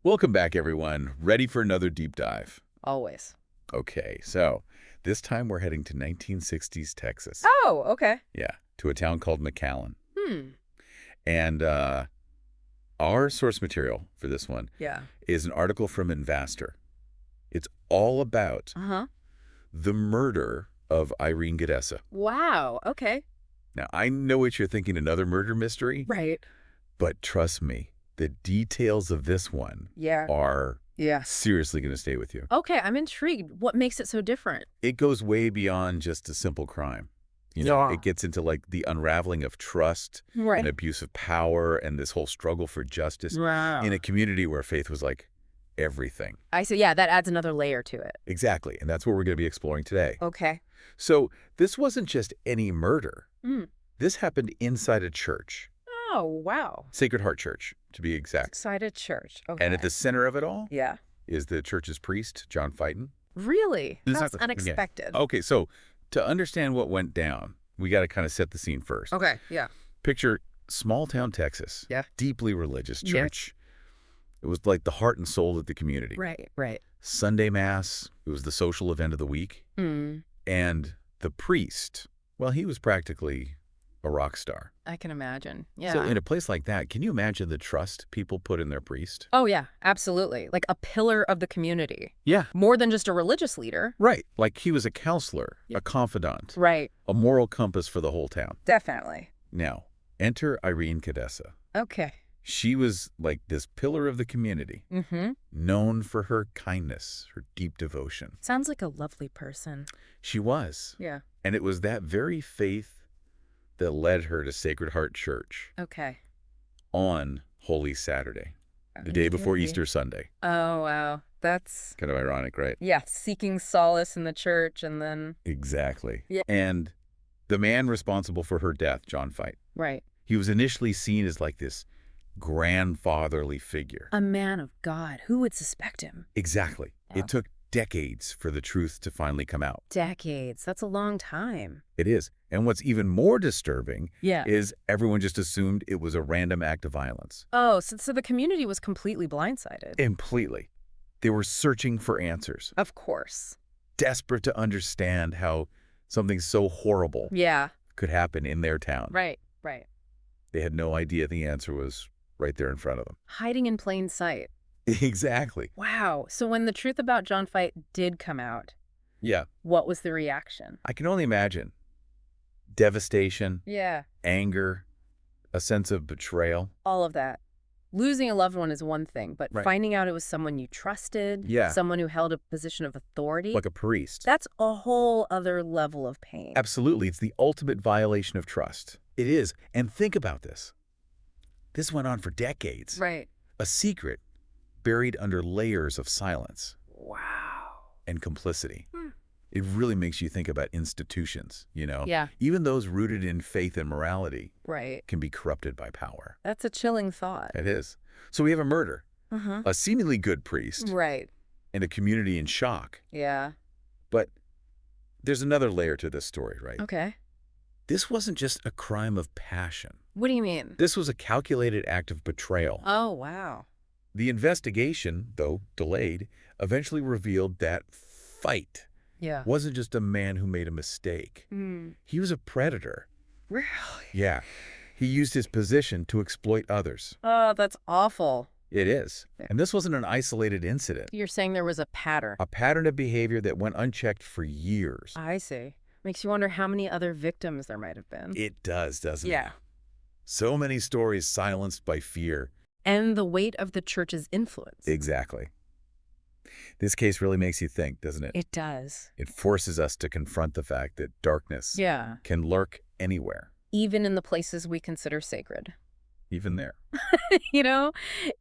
Welcome back, everyone. Ready for another deep dive? Always. Okay, so this time we're heading to 1960s Texas. Oh, okay. Yeah, to a town called McAllen. Hmm. And our source material for this one Yeah. is an article from Investor. It's all about Uh-huh. the murder of Irene Goddessa. Wow. Okay. Now, I know what you're thinking, another murder mystery, Right. but trust me, the details of this one Yeah. are Yeah. seriously going to stay with you. Okay, I'm intrigued. What makes it so different? It goes way beyond just a simple crime. You know, Yeah. it gets into like the unraveling of trust Right. and abuse of power and this whole struggle for justice Wow. in a community where faith was like everything. I see. Yeah, that adds another layer to it. Exactly. And that's what we're going to be exploring today. Okay. So this wasn't just any murder. Mm. This happened inside a church, Oh, wow. Sacred Heart Church, to be exact. Excited church. Okay. And at the center of it all Yeah. is the church's priest, John Fighton. Really? That's Exactly. Yeah. unexpected. Okay, so to understand what went down, we got to kind of set the scene first. Okay. Yeah. Picture small town Texas. Yeah. Deeply religious Yes. church. It was like the heart and soul of the community. Right. Right. Sunday Mass, it was the social event of the week. Mm. And the priest, well, he was practically a rock star. I can imagine. Yeah. So in a place like that, can you imagine the trust people put in their priest? Oh, yeah. Absolutely. Like a pillar of the community. Yeah. More than just a religious leader. Right. Like he was a counselor, Yeah. a confidant, Right. a moral compass for the whole town. Definitely. Now, enter Irene Goddessa. Okay. She was like this pillar of the community, Mm-hmm. known for her kindness, her deep devotion. Sounds like a lovely person. She was. Yeah. And it was that very faith that led her to Sacred Heart Church Okay. on Holy Saturday, the day before Okay. Easter Sunday. Oh, wow. That's, Kind of ironic, right? yeah, seeking solace in the church and then, Exactly. Yeah. And the man responsible for her death, John Fight, right. he was initially seen as like this grandfatherly figure. A man of God. Who would suspect him? Exactly. Yeah. It took decades for the truth to finally come out. Decades. That's a long time. It is. And what's even more disturbing Yeah. is everyone just assumed it was a random act of violence. Oh, so the community was completely blindsided. Completely. They were searching for answers, Of course. desperate to understand how something so horrible Yeah. could happen in their town. Right. Right. They had no idea the answer was right there in front of them. Hiding in plain sight. Exactly. Wow. So when the truth about John Fight did come out, Yeah. what was the reaction? I can only imagine. Devastation, Yeah. anger, a sense of betrayal. All of that. Losing a loved one is one thing, but Right. finding out it was someone you trusted, Yeah. someone who held a position of authority, Like a priest. that's a whole other level of pain. Absolutely. It's the ultimate violation of trust. It is. And think about this. This went on for decades. Right. A secret buried under layers of silence Wow. and complicity. Hmm. It really makes you think about institutions, you know? Yeah. Even those rooted in faith and morality Right. can be corrupted by power. That's a chilling thought. It is. So we have a murder, Uh-huh. a seemingly good priest, Right. and a community in shock. Yeah. But there's another layer to this story, right? Okay. This wasn't just a crime of passion. What do you mean? This was a calculated act of betrayal. Oh, wow. The investigation, though delayed, eventually revealed that Fight Yeah. wasn't just a man who made a mistake. Mm. He was a predator. Really? Yeah. He used his position to exploit others. Oh, that's awful. It is. And this wasn't an isolated incident. You're saying there was a pattern. A pattern of behavior that went unchecked for years. I see. Makes you wonder how many other victims there might have been. It does, doesn't it? Yeah. So many stories silenced by fear. And the weight of the church's influence. Exactly. This case really makes you think, doesn't it? It does. It forces us to confront the fact that darkness Yeah. can lurk anywhere, Even in the places we consider sacred. even there. You know,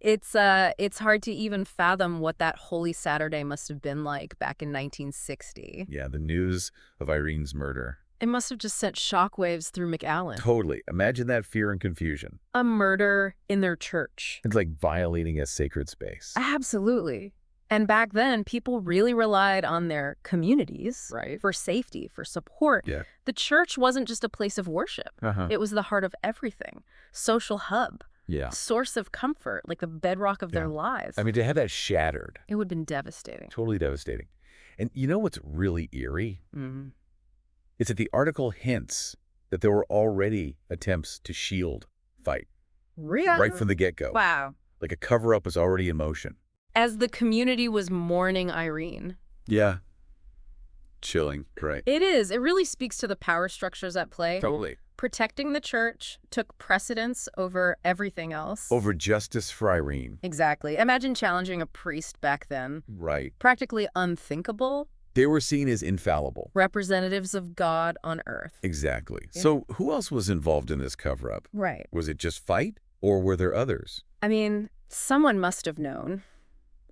it's hard to even fathom what that Holy Saturday must have been like back in 1960. Yeah, the news of Irene's murder. It must have just sent shockwaves through McAllen. Totally. Imagine that fear and confusion. A murder in their church. It's like violating a sacred space. Absolutely. And back then, people really relied on their communities Right. for safety, for support. Yeah. The church wasn't just a place of worship. Uh-huh. It was the heart of everything. Social hub. Yeah. source of comfort, like the bedrock of their lives. I mean, to have that shattered. It would have been devastating. Totally devastating. And you know what's really eerie? Mm. It's that the article hints that there were already attempts to shield fight Really? right from the get-go. Wow. Like a cover-up was already in motion. As the community was mourning Irene. Yeah. Chilling, right. It is. It really speaks to the power structures at play. Totally. Protecting the church took precedence over everything else. Over justice for Irene. Exactly. Imagine challenging a priest back then. Right. Practically unthinkable. They were seen as infallible. Representatives of God on earth. Exactly. Yeah. So who else was involved in this cover-up? Right. Was it just fight, or were there others? I mean, someone must have known,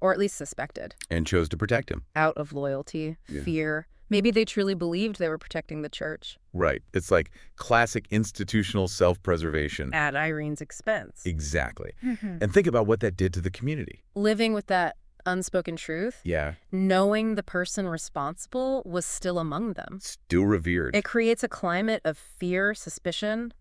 or at least suspected. And chose to protect him. Out of loyalty, fear. Maybe they truly believed they were protecting the church. Right. It's like classic institutional self-preservation. At Irene's expense. Exactly. And think about what that did to the community. Living with that unspoken truth. Yeah. Knowing the person responsible was still among them. Still revered. It creates a climate of fear, suspicion,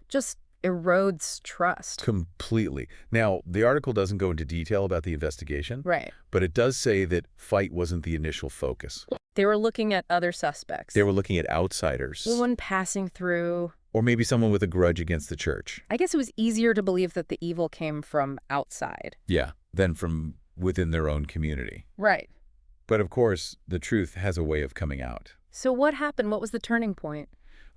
just erodes trust. Completely. Now, the article doesn't go into detail about the investigation. Right. But it does say that fight wasn't the initial focus. They were looking at other suspects. They were looking at outsiders. Someone passing through. Or maybe someone with a grudge against the church. I guess it was easier to believe that the evil came from outside. Yeah. Than from within their own community. Right. But of course, the truth has a way of coming out. So what happened? What was the turning point?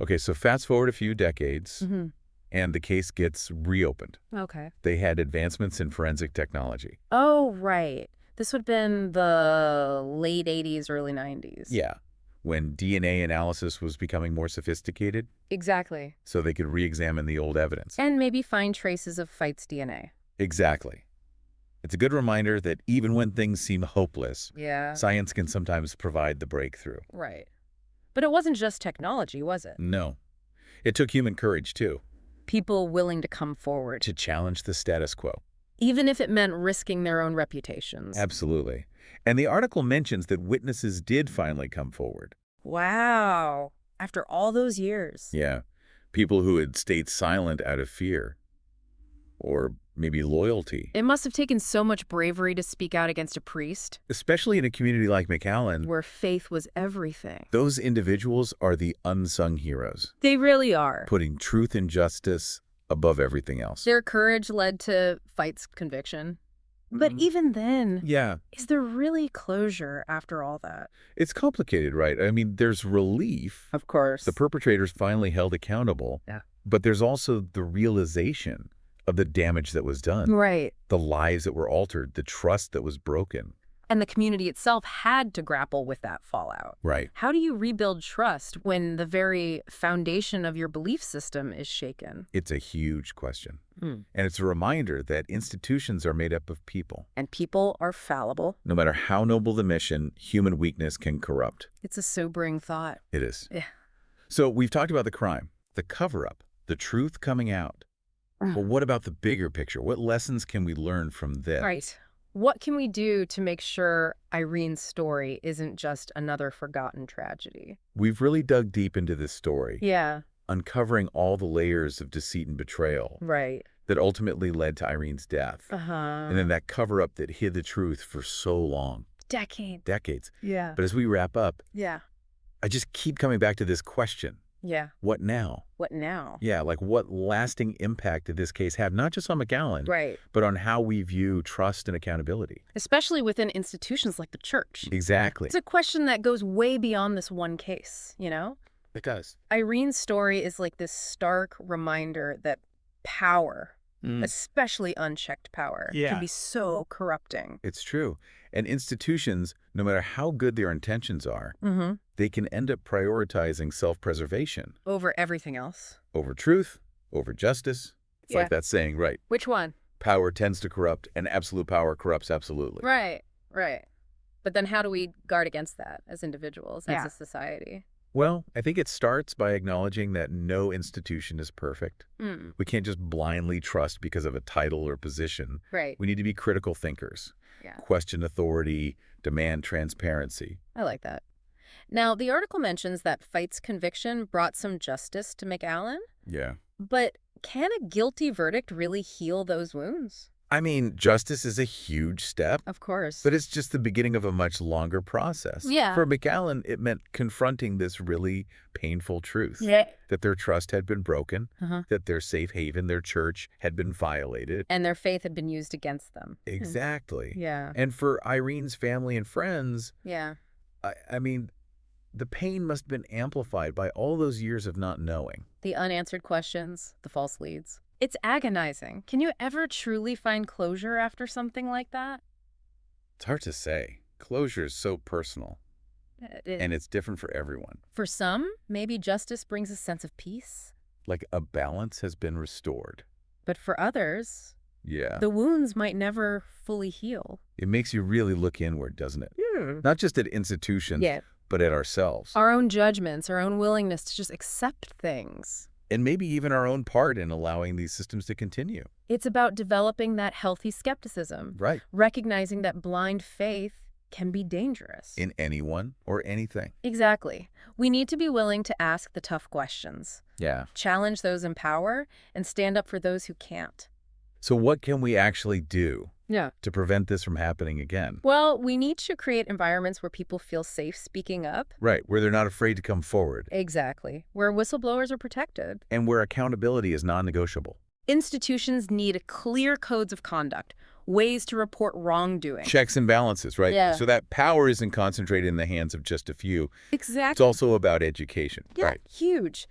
Okay, so fast forward a few decades, Mm-hmm. and the case gets reopened. Okay. They had advancements in forensic technology. Oh, right. This would have been the late 80s, early 90s. Yeah. When DNA analysis was becoming more sophisticated, Exactly. so they could re-examine the old evidence. And maybe find traces of Fight's DNA. Exactly. It's a good reminder that even when things seem hopeless, Yeah. science can sometimes provide the breakthrough. Right. But it wasn't just technology, was it? No. It took human courage, too, People willing to come forward. to challenge the status quo. Even if it meant risking their own reputations. Absolutely. And the article mentions that witnesses did finally come forward. Wow. After all those years. Yeah. People who had stayed silent out of fear. Or maybe loyalty. It must have taken so much bravery to speak out against a priest, Especially in a community like McAllen, where faith was everything. those individuals are the unsung heroes, They really are. putting truth and justice above everything else. Their courage led to Fight's conviction. But even then, Yeah. is there really closure after all that? It's complicated, right? I mean, there's relief. Of course. The perpetrators finally held accountable. Yeah. But there's also the realization of the damage that was done. Right. The lives that were altered, the trust that was broken. And the community itself had to grapple with that fallout. Right. How do you rebuild trust when the very foundation of your belief system is shaken? It's a huge question. Hmm. And it's a reminder that institutions are made up of people. And people are fallible. No matter how noble the mission, human weakness can corrupt. It's a sobering thought. It is. Yeah. So we've talked about the crime, the cover-up, the truth coming out. But what about the bigger picture? What lessons can we learn from this? Right. What can we do to make sure Irene's story isn't just another forgotten tragedy? We've really dug deep into this story, Yeah. uncovering all the layers of deceit and betrayal Right. that ultimately led to Irene's death. Uh-huh. And then that cover-up that hid the truth for so long, decades. Yeah. But as we wrap up, Yeah. I just keep coming back to this question. Yeah. What now? What now? Yeah, like what lasting impact did this case have, not just on McAllen, Right. but on how we view trust and accountability? Especially within institutions like the church. Exactly. It's a question that goes way beyond this one case, you know? It does. Irene's story is like this stark reminder that power, especially unchecked power, can be so corrupting. It's true. And institutions, no matter how good their intentions are, Mm-hmm. they can end up prioritizing self-preservation Over everything else. over truth, over justice. It's Yeah. like that saying, right? Which one? Power tends to corrupt, and absolute power corrupts absolutely. Right, right. But then how do we guard against that as individuals, as Yeah. a society? Well, I think it starts by acknowledging that no institution is perfect. Mm, We can't just blindly trust because of a title or position. right. We need to be critical thinkers, Yeah. question authority, demand transparency. I like that. Now, the article mentions that Feight's conviction brought some justice to McAllen. Yeah. But can a guilty verdict really heal those wounds? I mean, justice is a huge step. Of course. But it's just the beginning of a much longer process. Yeah. For McAllen, it meant confronting this really painful truth. Yeah. That their trust had been broken, that their safe haven, their church, had been violated. And their faith had been used against them. Exactly. Yeah. And for Irene's family and friends, yeah, I mean, the pain must have been amplified by all those years of not knowing. The unanswered questions, the false leads. It's agonizing. Can you ever truly find closure after something like that? It's hard to say. Closure is so personal. And it's different for everyone. For some, maybe justice brings a sense of peace. Like a balance has been restored. But for others, yeah, the wounds might never fully heal. It makes you really look inward, doesn't it? Yeah. Not just at institutions, but at ourselves. Our own judgments, our own willingness to just accept things. And maybe even our own part in allowing these systems to continue. It's about developing that healthy skepticism. Right. Recognizing that blind faith can be dangerous. In anyone or anything. Exactly. We need to be willing to ask the tough questions. Yeah. Challenge those in power and stand up for those who can't. So what can we actually do to prevent this from happening again? Well, we need to create environments where people feel safe speaking up. Right, where they're not afraid to come forward. Exactly. Where whistleblowers are protected. And where accountability is non-negotiable. Institutions need clear codes of conduct, ways to report wrongdoing. Checks and balances, right? Yeah. So that power isn't concentrated in the hands of just a few. Exactly. It's also about education. Yeah, right. Huge.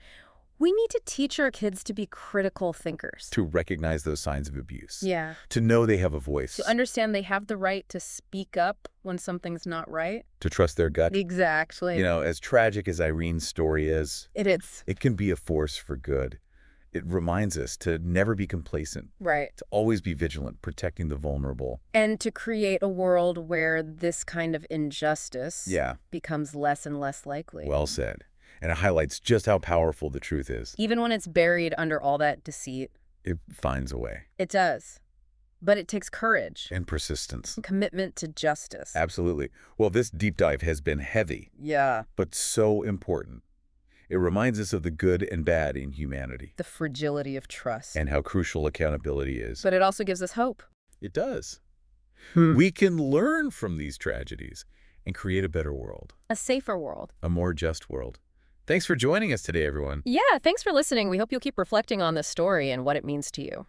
We need to teach our kids to be critical thinkers. To recognize those signs of abuse. Yeah. To know they have a voice. To understand they have the right to speak up when something's not right. To trust their gut. Exactly. You know, as tragic as Irene's story is, it can be a force for good. It reminds us to never be complacent. Right. To always be vigilant, protecting the vulnerable. And to create a world where this kind of injustice becomes less and less likely. Well said. And it highlights just how powerful the truth is. Even when it's buried under all that deceit. It finds a way. It does. But it takes courage. And persistence. Commitment to justice. Absolutely. Well, this deep dive has been heavy. Yeah. But so important. It reminds us of the good and bad in humanity. The fragility of trust. And how crucial accountability is. But it also gives us hope. It does. We can learn from these tragedies and create a better world. A safer world. A more just world. Thanks for joining us today, everyone. Yeah, thanks for listening. We hope you'll keep reflecting on this story and what it means to you.